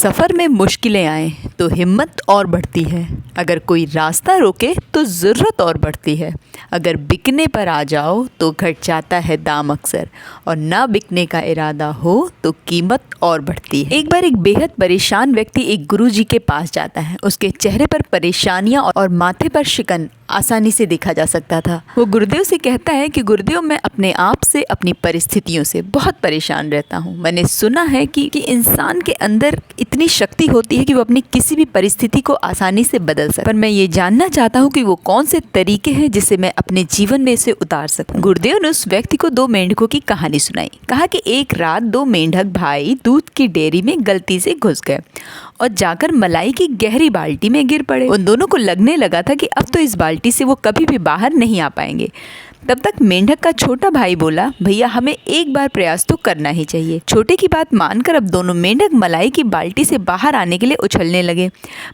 सफ़र में मुश्किलें आए तो हिम्मत और बढ़ती है। अगर कोई रास्ता रोके तो ज़रूरत और बढ़ती है। अगर बिकने पर आ जाओ तो घट जाता है दाम अक्सर, और ना बिकने का इरादा हो तो कीमत और बढ़ती है। एक बार एक बेहद परेशान व्यक्ति एक गुरुजी के पास जाता है। उसके चेहरे पर परेशानियां और माथे पर शिकन आसानी से देखा जा सकता था। वो गुरुदेव से कहता है कि गुरुदेव, मैं अपने आप से, अपनी परिस्थितियों से बहुत परेशान रहता हूँ। मैंने सुना है कि इंसान के अंदर इतनी शक्ति होती है कि वो अपनी किसी भी परिस्थिति को आसानी से बदल सकता है, पर मैं ये जानना चाहता हूँ कि वो कौन से तरीके हैं जिससे मैं अपने जीवन में इसे उतार सकूं। गुरुदेव ने उस व्यक्ति को 2 मेंढकों की कहानी सुनाई। कहा कि एक रात 2 मेंढक भाई दूध की डेयरी में गलती से घुस गए और जाकर मलाई की गहरी बाल्टी में गिर पड़े। उन दोनों को लगने लगा था कि अब तो इस बाल्टी से वो कभी भी बाहर नहीं आ पाएंगे। तब तक मेंढक का छोटा भाई बोला, भैया हमें एक बार प्रयास तो करना ही चाहिए। छोटे की बात मानकर अब दोनों मेंढक मलाई की बाल्टी से बाहर आने के लिए उछलने लगे,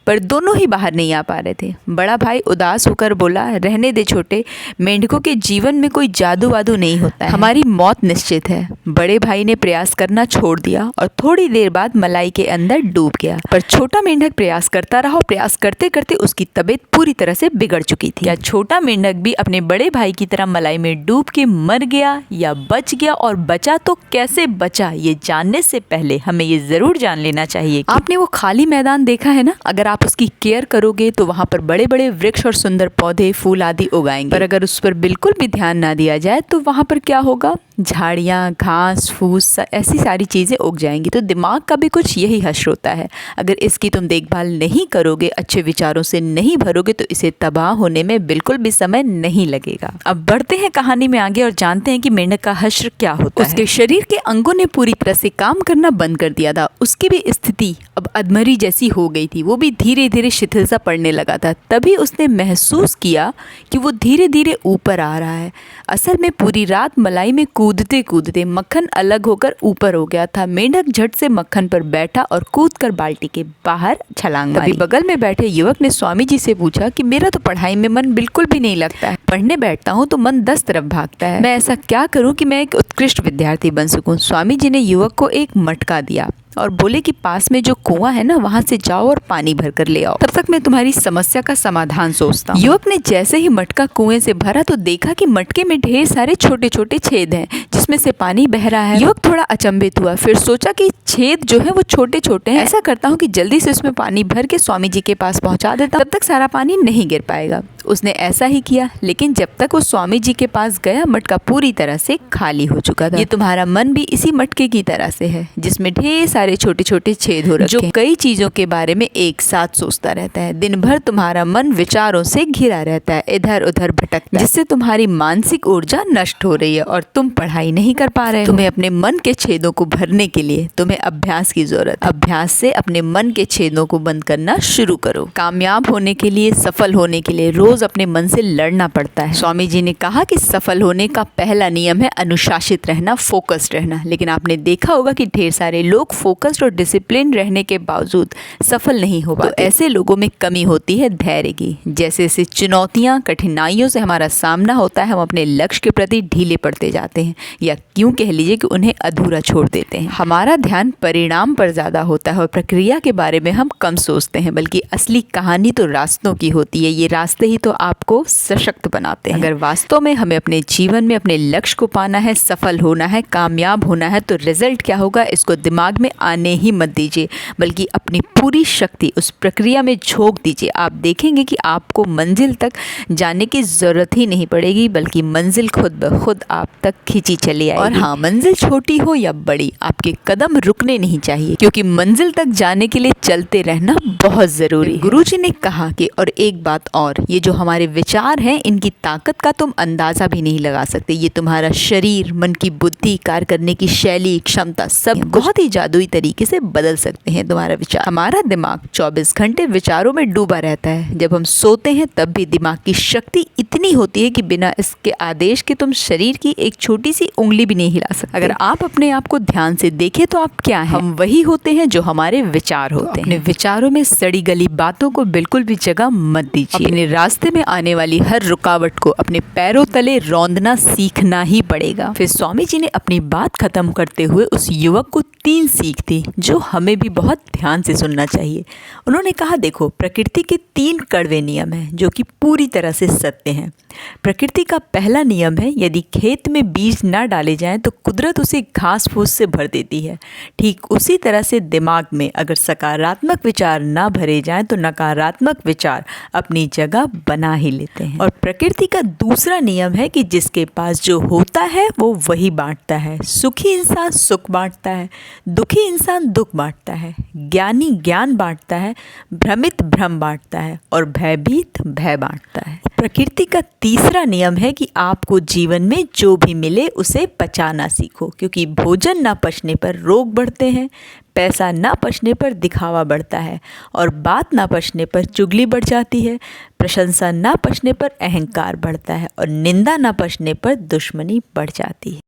पर दोनों ही बाहर नहीं आ पा रहे थे। बड़ा भाई उदास होकर बोला, रहने दे छोटे, मेंढकों के जीवन में कोई जादू वादू नहीं होता है, हमारी मौत निश्चित है। बड़े भाई ने प्रयास करना छोड़ दिया और थोड़ी देर बाद मलाई के अंदर डूब गया, पर छोटा मेंढक प्रयास करता रहा। प्रयास करते करते उसकी तबीयत पूरी तरह से बिगड़ चुकी थी। क्या छोटा मेंढक भी अपने बड़े भाई की तरह मलाई में डूब के मर गया या बच गया, और बचा तो कैसे बचा, ये जानने से पहले हमें ये जरूर जान लेना चाहिए। आपने वो खाली मैदान देखा है ना, अगर आप उसकी केयर करोगे तो वहाँ पर बड़े बड़े वृक्ष और सुंदर पौधे फूल आदि उगाएंगे, पर अगर उस पर बिल्कुल भी ध्यान ना दिया जाए तो वहाँ पर क्या होगा, झाड़ियाँ, घास फूस, ऐसी सारी चीजें उग जाएंगी। तो दिमाग का भी कुछ यही हश्र होता है। अगर इसकी तुम देखभाल नहीं करोगे, अच्छे विचारों से नहीं भरोगे, तो इसे तबाह होने में बिल्कुल भी समय नहीं लगेगा। अब बढ़ते हैं कहानी में आगे और जानते हैं कि मेंढक का हश्र क्या होता है। उसके शरीर के अंगों ने पूरी तरह से काम करना बंद कर दिया था। उसकी भी स्थिति अब अधमरी जैसी हो गई थी। वो भी धीरे धीरे शिथिल सा पड़ने लगा था। तभी उसने महसूस किया कि वो धीरे धीरे ऊपर आ रहा है। असल में पूरी रात मलाई में कूदते कूदते मक्खन अलग होकर ऊपर हो गया था। मेंढक झट से मक्खन पर बैठा और कूदकर बाल्टी के बाहर छलांग मारी। तभी बगल में बैठे युवक ने स्वामी जी से पूछा कि मेरा तो पढ़ाई में मन बिल्कुल भी नहीं लगता है, पढ़ने बैठता हूँ तो मन 10 तरफ भागता है, मैं ऐसा क्या करूँ कि मैं एक उत्कृष्ट विद्यार्थी बन सकूँ। स्वामी जी ने युवक को एक मटका दिया और बोले कि पास में जो कुआं है ना, वहां से जाओ और पानी भर कर ले आओ, तब तक मैं तुम्हारी समस्या का समाधान सोचता हूँ। युवक ने जैसे ही मटका कुएं से भरा तो देखा कि मटके में ढेर सारे छोटे छोटे छेद हैं जिसमें से पानी बह रहा है। युवक थोड़ा अचंभित हुआ, फिर सोचा कि छेद जो है वो छोटे छोटे हैं, ऐसा करता हूँ कि जल्दी से उसमें पानी भर के स्वामी जी के पास पहुंचा देता, तब तक सारा पानी नहीं गिर पाएगा। उसने ऐसा ही किया, लेकिन जब तक वो स्वामी जी के पास गया मटका पूरी तरह से खाली हो चुका था। ये तुम्हारा मन भी इसी मटके की तरह से है जिसमें ढेर सारे छोटे छोटे छेद हो रखे, जो कई चीजों के बारे में एक साथ सोचता रहता है। दिन भर तुम्हारा मन विचारों से घिरा रहता है, इधर उधर भटकता है, जिससे तुम्हारी मानसिक ऊर्जा नष्ट हो रही है और तुम पढ़ाई नहीं कर पा रहे हो। तुम्हें अपने मन के छेदों को भरने के लिए तुम्हें अभ्यास की जरूरत है। अभ्यास से अपने मन के छेदों को बंद करना शुरू करो। कामयाब होने के लिए, सफल होने के लिए रोज अपने मन से लड़ना पड़ता है। स्वामी जी ने कहा कि सफल होने का पहला नियम है अनुशासित रहना, फोकस्ड रहना। लेकिन आपने देखा होगा कि ढेर सारे लोग फोकस्ड और डिसिप्लिन रहने के बावजूद सफल नहीं हो पाते। तो ऐसे लोगों में कमी होती है धैर्य की। जैसे जैसे चुनौतियां, कठिनाइयों से हमारा सामना होता है, हम अपने लक्ष्य के प्रति ढीले पड़ते जाते हैं, या क्यों कह लीजिए कि उन्हें अधूरा छोड़ देते हैं। हमारा ध्यान परिणाम पर ज्यादा होता है और प्रक्रिया के बारे में हम कम सोचते हैं, बल्कि असली कहानी तो रास्तों की होती है। ये रास्ते ही तो आपको सशक्त बनाते हैं। अगर वास्तव में हमें अपने जीवन में अपने लक्ष्य को पाना है, सफल होना है, कामयाब होना है, तो रिजल्ट क्या होगा इसको दिमाग में आने ही मत दीजिए, बल्कि अपनी पूरी शक्ति उस प्रक्रिया में झोंक दीजिए। आप देखेंगे कि आपको मंजिल तक जाने की जरूरत ही नहीं पड़ेगी, बल्कि मंजिल खुद ब खुद आप तक खींची चली आएगी। और हाँ, मंजिल छोटी हो या बड़ी, आपके कदम रुकने नहीं चाहिए, क्योंकि मंजिल तक जाने के लिए चलते रहना बहुत जरूरी है। गुरुजी ने कहा कि और एक बात और, ये जो हमारे विचार हैं, इनकी ताकत का तुम अंदाजा भी नहीं लगा सकते। ये तुम्हारा शरीर, मन की बुद्धि, कार्य करने की शैली, क्षमता, सब बहुत ही जादुई तरीके से बदल सकते हैं तुम्हारा विचार। हमारा दिमाग 24 घंटे विचारों में डूबा रहता है। जब हम सोते हैं तब भी दिमाग की शक्ति इतनी होती है कि बिना इसके आदेश के तुम शरीर की एक छोटी सी उंगली भी नहीं हिला सकते। अगर आप अपने आप को ध्यान से देखें तो आप क्या हैं? हम वही होते हैं जो हमारे विचार होते हैं। अपने विचारों में सड़ी गली बातों को बिल्कुल भी जगह मत दीजिए। अपने रास्ते में आने वाली हर रुकावट को अपने पैरों तले रौंदना सीखना ही पड़ेगा। फिर स्वामी जी ने अपनी बात खत्म करते हुए उस युवक को 3 सीख थी जो हमें भी बहुत ध्यान से सुनना चाहिए। उन्होंने कहा, देखो, प्रकृति के 3 कड़वे नियम हैं जो कि पूरी तरह से सत्य हैं। प्रकृति का पहला नियम है, यदि खेत में बीज ना डाले जाएं तो कुदरत उसे घास फूस से भर देती है। ठीक उसी तरह से दिमाग में अगर सकारात्मक विचार ना भरे जाएं तो नकारात्मक विचार अपनी जगह बना ही लेते हैं। और प्रकृति का दूसरा नियम है कि जिसके पास जो होता है वो वही बांटता है। सुखी इंसान सुख बांटता है, दुखी इंसान दुख बांटता है, ज्ञानी ज्ञान बांटता है, भ्रमित भ्रम बांटता है और भयभीत भय बांटता है। प्रकृति का तीसरा नियम है कि आपको जीवन में जो भी मिले उसे पचाना सीखो, क्योंकि भोजन ना पचने पर रोग बढ़ते हैं, पैसा ना पचने पर दिखावा बढ़ता है और बात ना पचने पर चुगली बढ़ जाती है, प्रशंसा ना पचने पर अहंकार बढ़ता है और निंदा ना पचने पर दुश्मनी बढ़ जाती है।